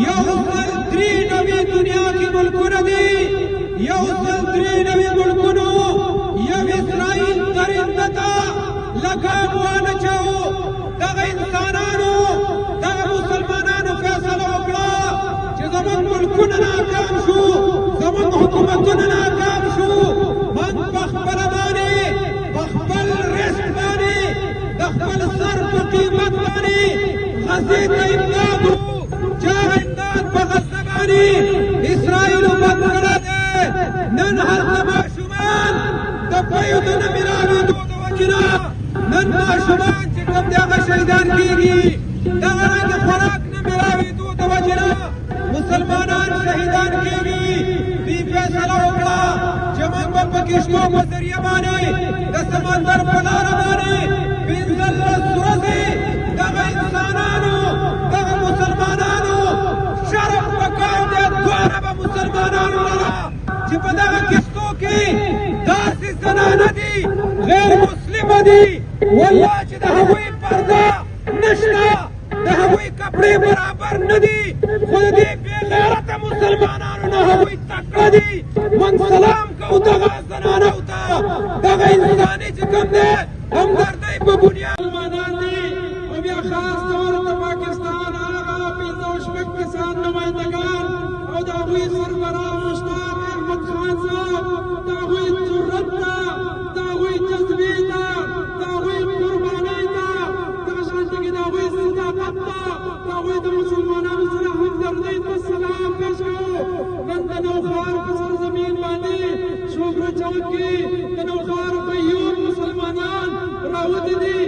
يوصل 93 دنیا کی ملکونه دي يوصل 93 ملکونو یو اسرائیل درنده ته لګام وانچو دغه انسانانو دغه مسلمانانو فیصله وکړه چې زموږ ملکونه ناکام شو زموږ حکومتونه ناکام شو من په خپله باندې په خپل رزق باندې د خپل سر په قیمت باندې غزې ته امداد چا امداد په غزه باندې اسرائیلو بند کړی دی نن هلته ماشومان د پیو د نه مېلاوېدو د وجې نه نن ماشومان چې کوم د هغه شهیدان کېږي دغه رنګې خوراک نه مېلاوېدو د وجې نه مسلمانان شهیدان کېږي دوی فیصله وکړه چې موږ به په کښتو په ذریعه باندې د سمندر په لاره باندې 15 ورځې دغه انسانانو دغه مسلمانانو شرف پکار دی دواړه به مسلمانانو لره چې په دغه کښتو کې داسې زنانه دي غیر مسلمه دي والله چې د هغوی پرده نشته د هغوی کپړې برابر نه دي خو د دې بې غیرته مسلمانانو نه هغوی تکړه دي من سلام کوو دغه زنانو ته دغه انساني چې کوم دی همدردۍ په بنیاد مسلمانان دي او بیا خاص طور د پاکستان هغه 15 کسان نمایندګان او د هغوی سربراه مشتاق احمد خان صاحب د هغوی جرأت ته د هغوی جذبې ته د هغوی قربانۍ ته دغه شانته کې د هغوی صداقت ته د هغوی د مسلمانانو سره همدردۍ ته سلام پېښ کوو نن د نوښار په سرزمین باندې شوګره چوک کې د نوښار په یو مسلمانان راوتي دي